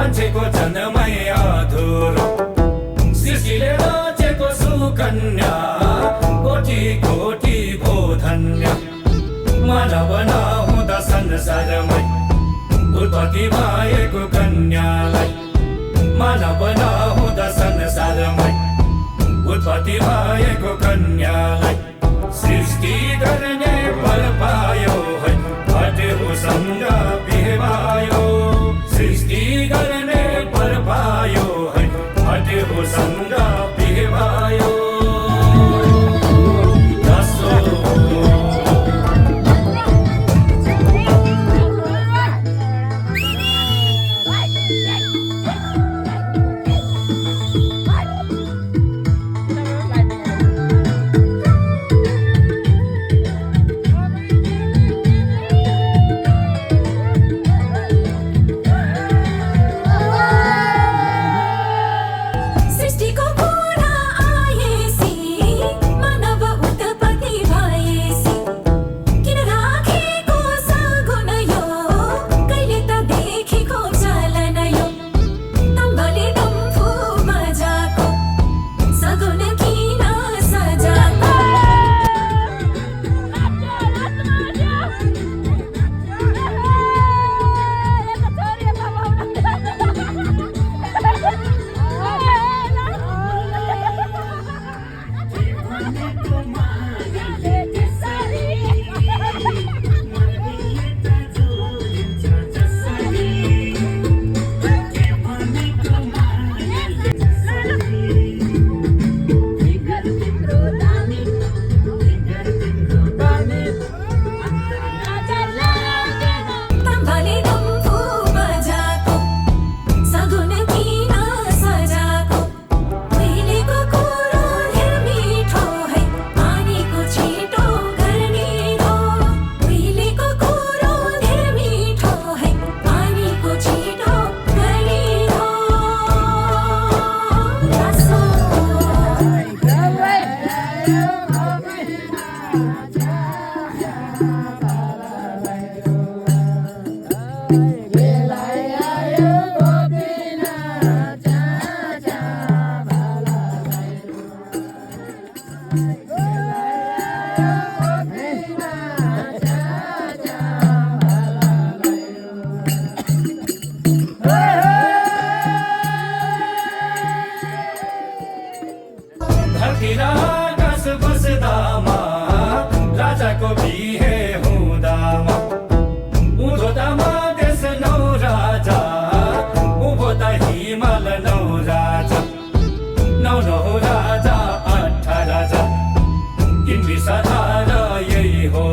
मान्छेको जन्मै अधुरो सृष्टिले रचेको सुकन्या कोटी कोटी भो धन्य मानव नहुँदा संसारमै उत्पत्ति भएको कन्यालाई मानव नहुँदा संसारमै उत्पत्ति भएको कन्यालाई सृष्टि गर्ने बल पायो है हटेउसँग बिहे भयो सृष्टि गर्ने बल पायो है हटेउसँग बिहे भयो आकाश बस्दामा राजाको बिहे हुँदामा उँधो दामा देश नौ राजा उँभो त हिमाल नौ राजा नौ नौ राजा 18 राजा तिमी सधार यही हो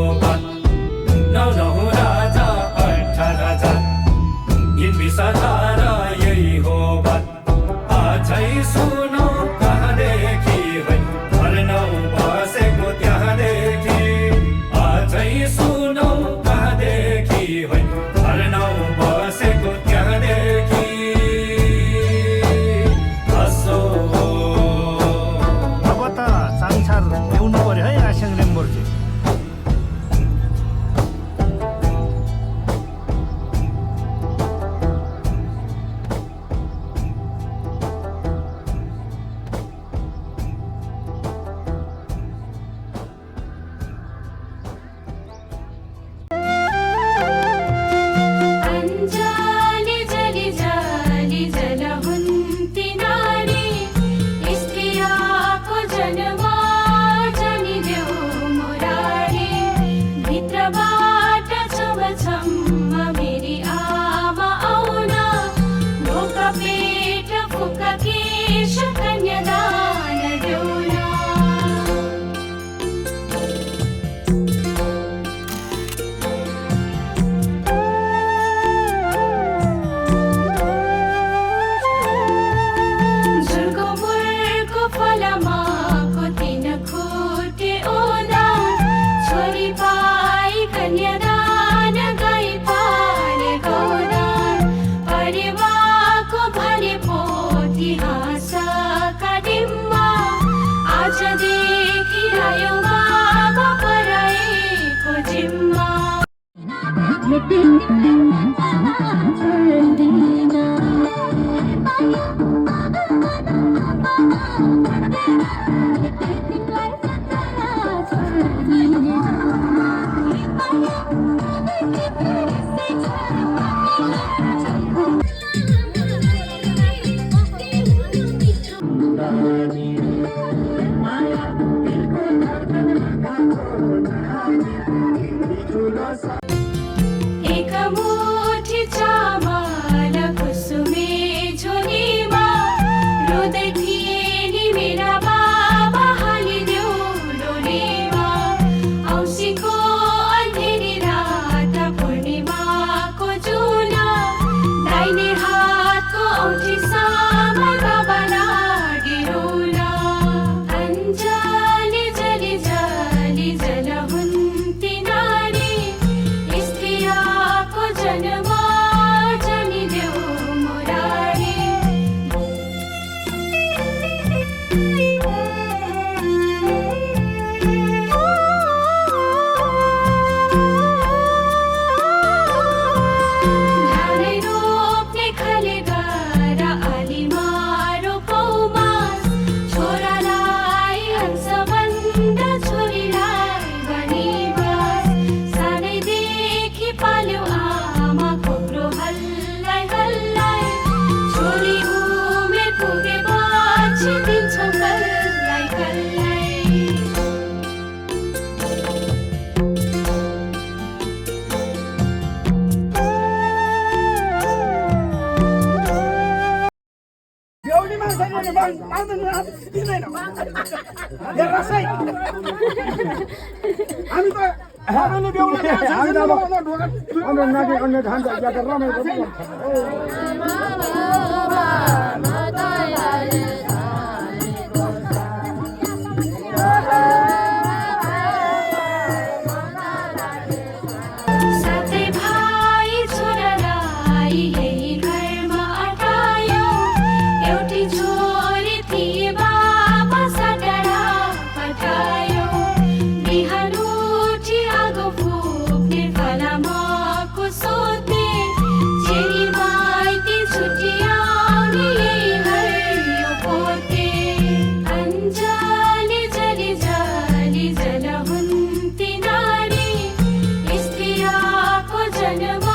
नौ नौ राजा 18 राजा तिमी सधार यही हो आजै सुनौ कहाँदेखि है नौ बसेको त्यहाँदेखि आजै एक मुठी चामल कुसुमे झोलीमा रुँदै थिए नि मेरा बाबा हालिदेऊ डोलीमा। औँसीको अँधेरी रात पूर्णिमाको जुना दाहिने हातको औँठी सामै बाबा लागे रौला। अञ्जली जली जली जल हुन्ती नारी स्त्रियाको जन्म जनिदेऊ मुरारी। धानै रोप्ने खले गर आलीमा रोपौमा छोरालाई हंसबन्द छोरीलाई बनिबास। सानैदेखि पाल्यो आमा खोक्रो हल्लाई हल्लाई छोरी उमेर पुगेपछि दिन्छौ कल्लाई कल्लाई। बेहुली मान्छेले पाउँदैन दिँदैन रसै हामी त हामीले बेहुला अन्य खान्छ रमाइलो साथै भाइ छोरालाई यही घरमा अटायो। एउटी छोरी थिए बाबा सटारा पठायो। बिहान उठी आगो फुक्ने फलामको सोध्ने चेली माइती छुट्याउने यही हरियो पोते। अञ्जली जली जली जल हुन्ती नारी स्त्रियाको जन्म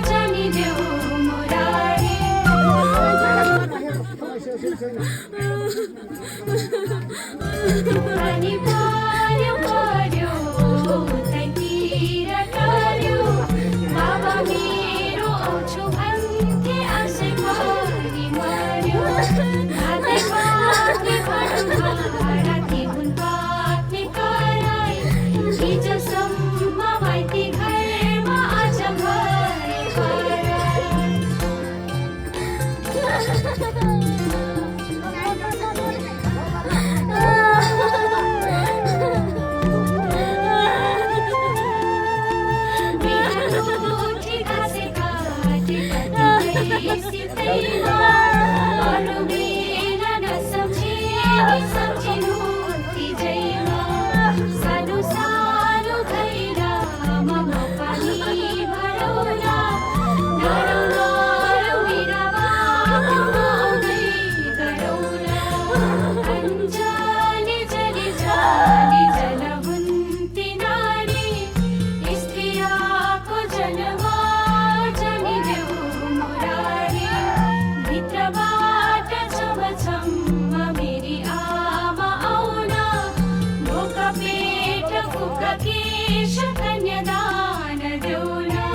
जनिदेऊ मुरारी। पानी पर्यो पर्यो उतैतिर टर्यो बाबा मेरो आउँछु भन्थे आशै परी मर्यो। हातै पाक्ने भाडा तिहुन पाक्ने कराई हिजोसम्म माइती घरमा आज भरे कराई। बिहान उठी घाँसे काटे कति सित्तैमा अरू बेला नसम्झिने सम्झिनु तिजैमा। सानो सानो घैलामा पानी भरौला नरौ नरौ मेरा बाबु आउँदै गरौला। अञ्जली जली जली जल हुन्ती नारी स्त्रियाको जन्म जनिदेऊ मुरारी। भित्रबाट छमछम मेरी आमा आउन ढोका पेट फुक केश कन्यादान देउला।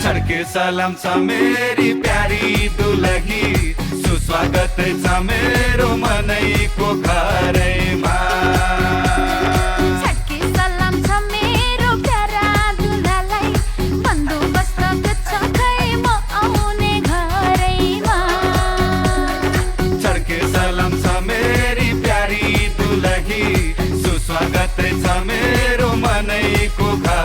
छड्के सलाम छ मेरी प्यारी दुलही सुस्वागत छ मेरो मनैको घरैमा। छड्के सलाम छ मेरो प्यारा दुलालाई बन्दोबस्त छ खै म आउने घरैमा। छड्के सलाम छ मेरी प्यारी दुलही सुस्वागत छ मेरो मनैको घर